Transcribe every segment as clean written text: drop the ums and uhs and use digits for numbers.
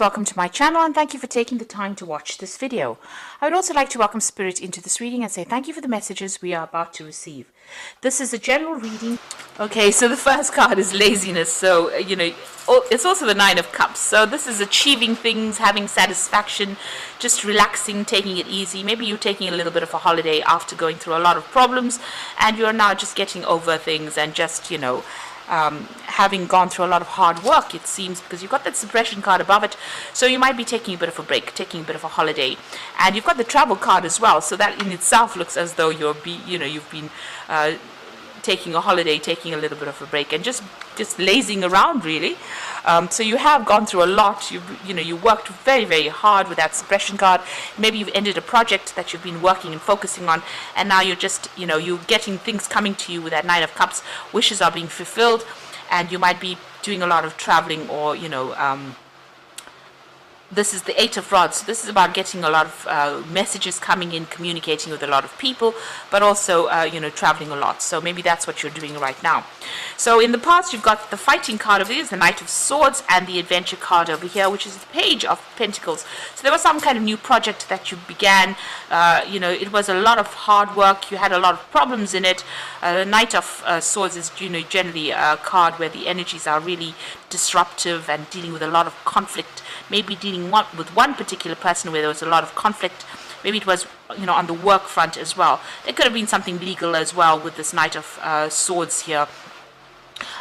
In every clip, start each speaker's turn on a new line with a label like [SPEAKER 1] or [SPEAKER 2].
[SPEAKER 1] Welcome to my channel and thank you for taking the time to watch this video. I would also like to welcome Spirit into this reading and say thank you for the messages we are about to receive. This is a general reading. Okay, so the first card is laziness. So, it's also the Nine of Cups. So this is achieving things, having satisfaction, just relaxing, taking it easy. Maybe you're taking a little bit of a holiday after going through a lot of problems and you're now just getting over things and just, having gone through a lot of hard work, it seems, because you've got that suppression card above it. So you might be taking a bit of a break, taking a bit of a holiday. And you've got the travel card as well. So that in itself looks as though you've been taking a holiday, taking a little bit of a break, and just lazing around, really. So you have gone through a lot. You worked very, very hard with that suppression card. Maybe you've ended a project that you've been working and focusing on, and now you're just, you're getting things coming to you with that Nine of Cups. Wishes are being fulfilled, and you might be doing a lot of traveling, or this is the Eight of Rods. So this is about getting a lot of messages coming in, communicating with a lot of people, but also, traveling a lot. So maybe that's what you're doing right now. So in the past, you've got the fighting card over here, the Knight of Swords, and the adventure card over here, which is the Page of Pentacles. So there was some kind of new project that you began. It was a lot of hard work. You had a lot of problems in it. Knight of Swords is, generally a card where the energies are really disruptive and dealing with a lot of conflict. Maybe dealing with one particular person where there was a lot of conflict. Maybe it was, on the work front as well. There could have been something legal as well with this Knight of Swords here.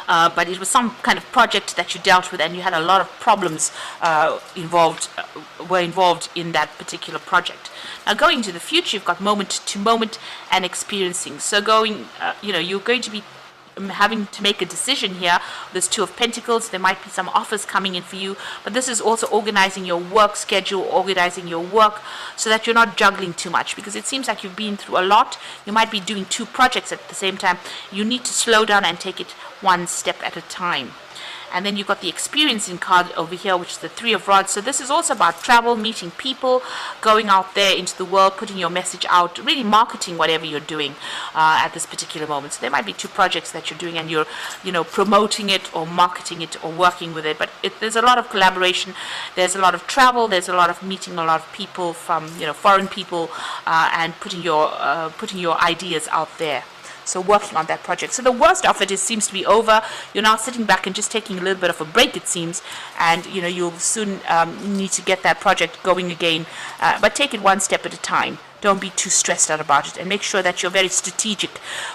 [SPEAKER 1] But it was some kind of project that you dealt with, and you had a lot of problems involved in that particular project. Now, going to the future, you've got moment to moment and experiencing. So you're going to be having to make a decision here. There's Two of Pentacles. There might be some offers coming in for you, but this is also organizing your work schedule, organizing your work so that you're not juggling too much, because it seems like you've been through a lot. You might be doing two projects at the same time. You need to slow down and take it one step at a time. And then you've got the experiencing card over here, which is the Three of Rods. So this is also about travel, meeting people, going out there into the world, putting your message out, really marketing whatever you're doing at this particular moment. So there might be two projects that you're doing and you're, promoting it or marketing it or working with it. But there's a lot of collaboration. There's a lot of travel. There's a lot of meeting a lot of people from, foreign people and putting your ideas out there. So working on that project. So the worst of it seems to be over. You're now sitting back and just taking a little bit of a break, it seems. And, you'll soon need to get that project going again. But take it one step at a time. Don't be too stressed out about it. And make sure that you're very strategic.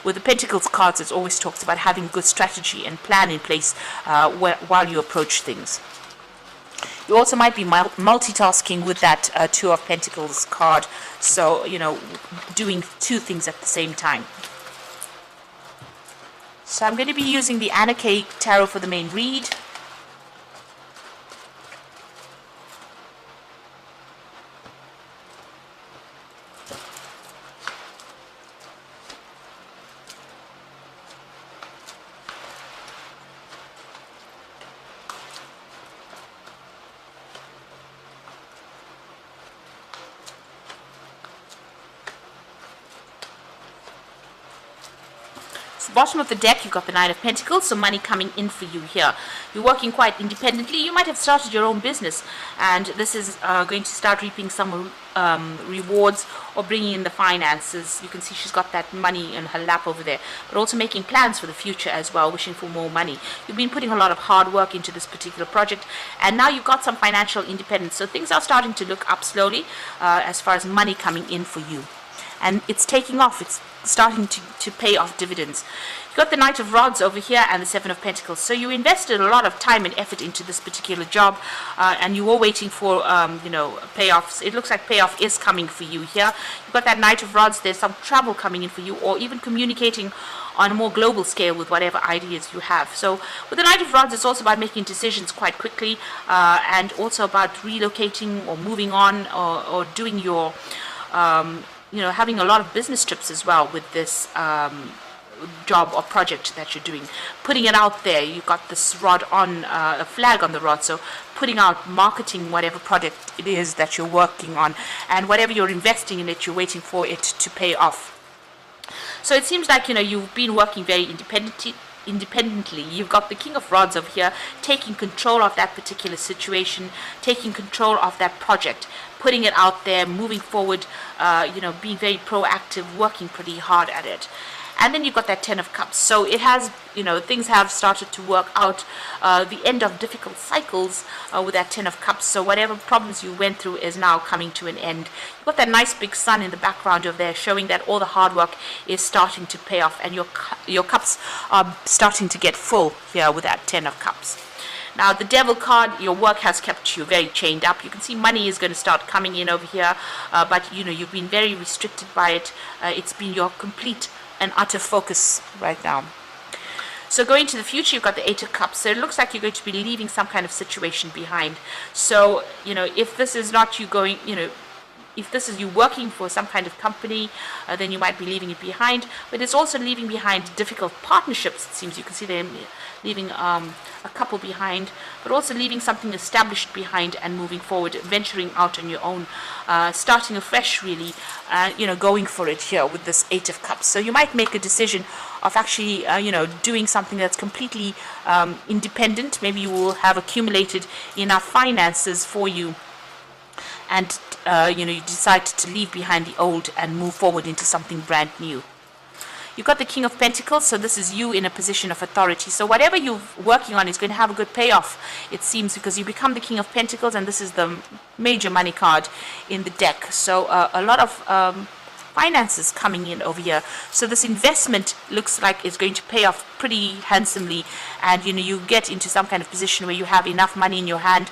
[SPEAKER 1] With the Pentacles cards, it always talks about having good strategy and plan in place while you approach things. You also might be multitasking with that Two of Pentacles card. So, doing two things at the same time. So I'm going to be using the Anna K Tarot for the main read. Bottom of the deck, you've got the Nine of Pentacles, so money coming in for you here. You're working quite independently. You might have started your own business, and this is going to start reaping some rewards or bringing in the finances. You can see she's got that money in her lap over there, but also making plans for the future as well, wishing for more money. You've been putting a lot of hard work into this particular project, and now you've got some financial independence. So things are starting to look up slowly as far as money coming in for you. And it's taking off. It's starting to pay off dividends. You've got the Knight of Rods over here and the Seven of Pentacles. So you invested a lot of time and effort into this particular job, and you were waiting for, payoffs. It looks like payoff is coming for you here. You've got that Knight of Rods. There's some travel coming in for you, or even communicating on a more global scale with whatever ideas you have. So with the Knight of Rods, it's also about making decisions quite quickly, and also about relocating or moving on, or doing your having a lot of business trips as well with this job or project that you're doing. Putting it out there. You've got this rod on, a flag on the rod, so putting out, marketing whatever project it is that you're working on, and whatever you're investing in it, you're waiting for it to pay off. So it seems like, you've been working very independently, independently. You've got the King of Rods over here taking control of that particular situation, taking control of that project, putting it out there, moving forward, being very proactive, working pretty hard at it. And then you've got that Ten of Cups. So it has, things have started to work out. The end of difficult cycles with that Ten of Cups. So whatever problems you went through is now coming to an end. You've got that nice big sun in the background over there, showing that all the hard work is starting to pay off, and your cups are starting to get full here with that Ten of Cups. Now, the Devil card, your work has kept you very chained up. You can see money is going to start coming in over here, but you've been very restricted by it. It's been your complete and utter focus right now. So going to the future, you've got the Eight of Cups. So it looks like you're going to be leaving some kind of situation behind. So, if this is not you going, if this is you working for some kind of company, then you might be leaving it behind. But it's also leaving behind difficult partnerships, it seems. You can see them leaving a couple behind, but also leaving something established behind and moving forward, venturing out on your own, starting afresh, really, going for it here with this Eight of Cups. So you might make a decision of actually, doing something that's completely independent. Maybe you will have accumulated enough finances for you, and you decide to leave behind the old and move forward into something brand new. You've got the King of Pentacles, so this is you in a position of authority. So whatever you're working on is going to have a good payoff, it seems, because you become the King of Pentacles, and this is the major money card in the deck. So a lot of finances coming in over here. So this investment looks like it's going to pay off pretty handsomely, and you get into some kind of position where you have enough money in your hand,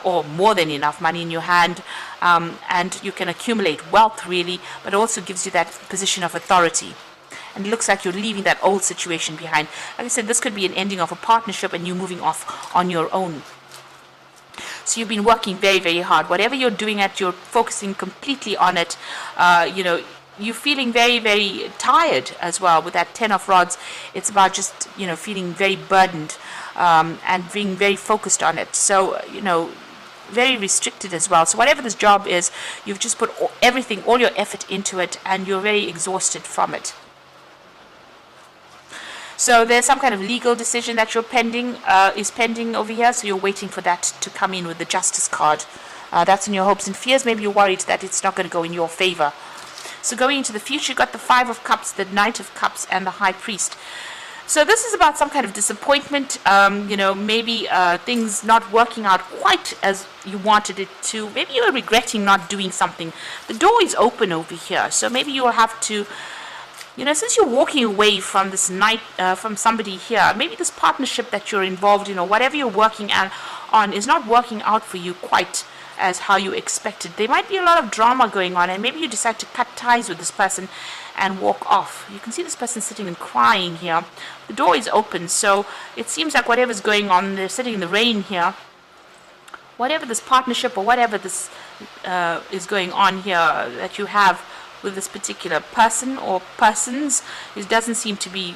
[SPEAKER 1] or more than enough money in your hand, and you can accumulate wealth, really, but also gives you that position of authority. And it looks like you're leaving that old situation behind. Like I said, this could be an ending of a partnership and you moving off on your own. So you've been working very, very hard. Whatever you're doing you're focusing completely on it. You're feeling very, very tired as well with that Ten of Rods. It's about just, feeling very burdened, and being very focused on it. So, very restricted as well. So whatever this job is, you've just put everything, all your effort into it, and you're very exhausted from it. So there's some kind of legal decision that you're pending over here. So you're waiting for that to come in with the Justice card. That's in your hopes and fears. Maybe you're worried that it's not going to go in your favor. So going into the future, you've got the Five of Cups, the Knight of Cups, and the High Priest. So this is about some kind of disappointment, maybe things not working out quite as you wanted it to. Maybe you're regretting not doing something. The door is open over here. So maybe you'll have to, since you're walking away from this from somebody here, maybe this partnership that you're involved in, or whatever you're working on is not working out for you quite as how you expected. There might be a lot of drama going on, and maybe you decide to cut ties with this person and walk off. You can see this person sitting and crying here. The door is open, so it seems like whatever's going on, they're sitting in the rain here. Whatever this partnership or whatever this is going on here that you have with this particular person or persons, it doesn't seem to be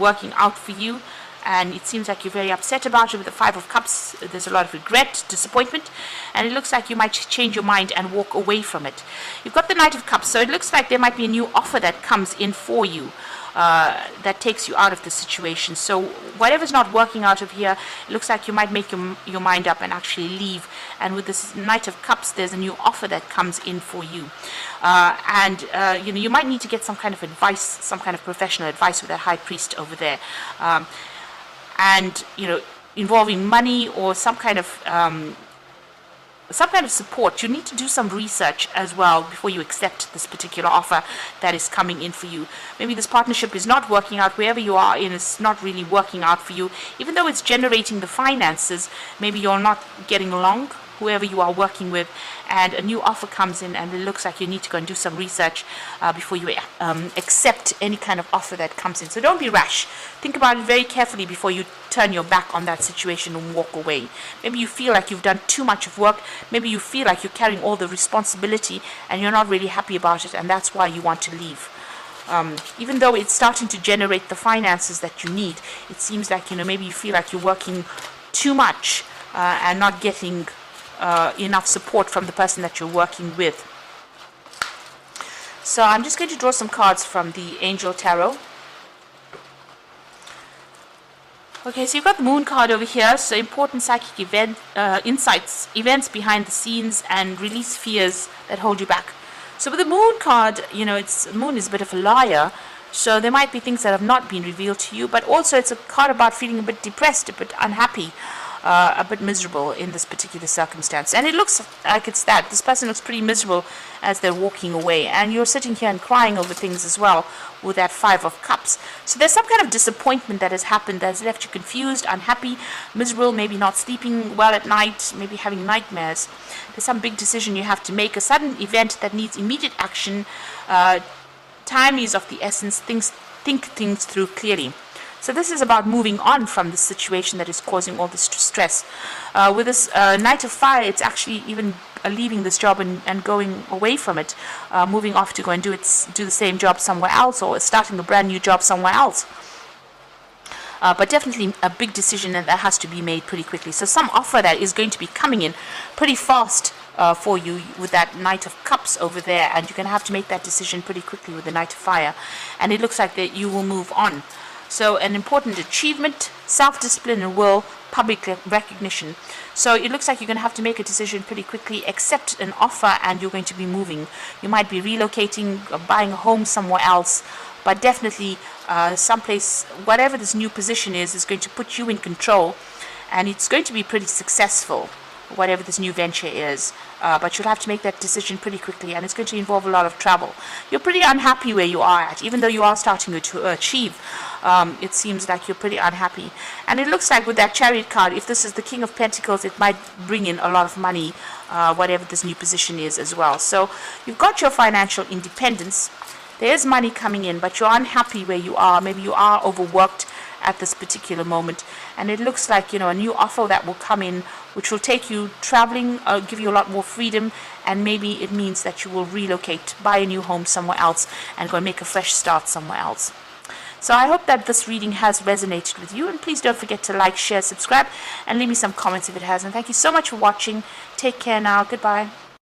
[SPEAKER 1] working out for you, and it seems like you're very upset about it. With the Five of Cups, there's a lot of regret, disappointment, and it looks like you might change your mind and walk away from it. You've got the Knight of Cups, so it looks like there might be a new offer that comes in for you, that takes you out of the situation. So whatever's not working out of here, it looks like you might make your mind up and actually leave. And with this Knight of Cups, there's a new offer that comes in for you. You might need to get some kind of advice, some kind of professional advice with that High Priest over there. Involving money or some kind of support. You need to do some research as well before you accept this particular offer that is coming in for you. Maybe this partnership is not working out. Wherever you are in, it's not really working out for you. Even though it's generating the finances, maybe you're not getting along, whoever you are working with, and a new offer comes in, and it looks like you need to go and do some research before you accept any kind of offer that comes in. So don't be rash. Think about it very carefully before you turn your back on that situation and walk away. Maybe you feel like you've done too much of work. Maybe you feel like you're carrying all the responsibility and you're not really happy about it, and that's why you want to leave. Even though it's starting to generate the finances that you need, it seems like, maybe you feel like you're working too much and not getting enough support from the person that you're working with. So I'm just going to draw some cards from the Angel Tarot. Okay, so you've got the moon card over here. So important psychic insights, events behind the scenes, and release fears that hold you back. So with the moon card, moon is a bit of a liar. So there might be things that have not been revealed to you, but also it's a card about feeling a bit depressed, a bit unhappy, a bit miserable in this particular circumstance. And it looks like it's that. This person looks pretty miserable as they're walking away. And you're sitting here and crying over things as well with that Five of Cups. So there's some kind of disappointment that has happened that has left you confused, unhappy, miserable, maybe not sleeping well at night, maybe having nightmares. There's some big decision you have to make, a sudden event that needs immediate action. Time is of the essence. Think things through clearly. So this is about moving on from the situation that is causing all this stress. With this Knight of Fire, it's actually even leaving this job and going away from it, moving off to go and do the same job somewhere else, or starting a brand new job somewhere else. But definitely a big decision that has to be made pretty quickly. So some offer that is going to be coming in pretty fast for you with that Knight of Cups over there, and you're going to have to make that decision pretty quickly with the Knight of Fire. And it looks like that you will move on. So an important achievement, self-discipline and will, public recognition. So it looks like you're going to have to make a decision pretty quickly, accept an offer, and you're going to be moving. You might be relocating, or buying a home somewhere else, but definitely someplace, whatever this new position is going to put you in control, and it's going to be pretty successful, whatever this new venture is. But you'll have to make that decision pretty quickly, and it's going to involve a lot of travel. You're pretty unhappy where you are at, even though you are starting to achieve. It seems like you're pretty unhappy. And it looks like with that Chariot card, if this is the King of Pentacles, it might bring in a lot of money, whatever this new position is as well. So you've got your financial independence. There's money coming in, but you're unhappy where you are. Maybe you are overworked at this particular moment, and it looks like a new offer that will come in, which will take you traveling, give you a lot more freedom, and maybe it means that you will relocate, buy a new home somewhere else, and go and make a fresh start somewhere else. So I hope that this reading has resonated with you, and please don't forget to like, share, subscribe, and leave me some comments if it has. And thank you so much for watching. Take care now. Goodbye.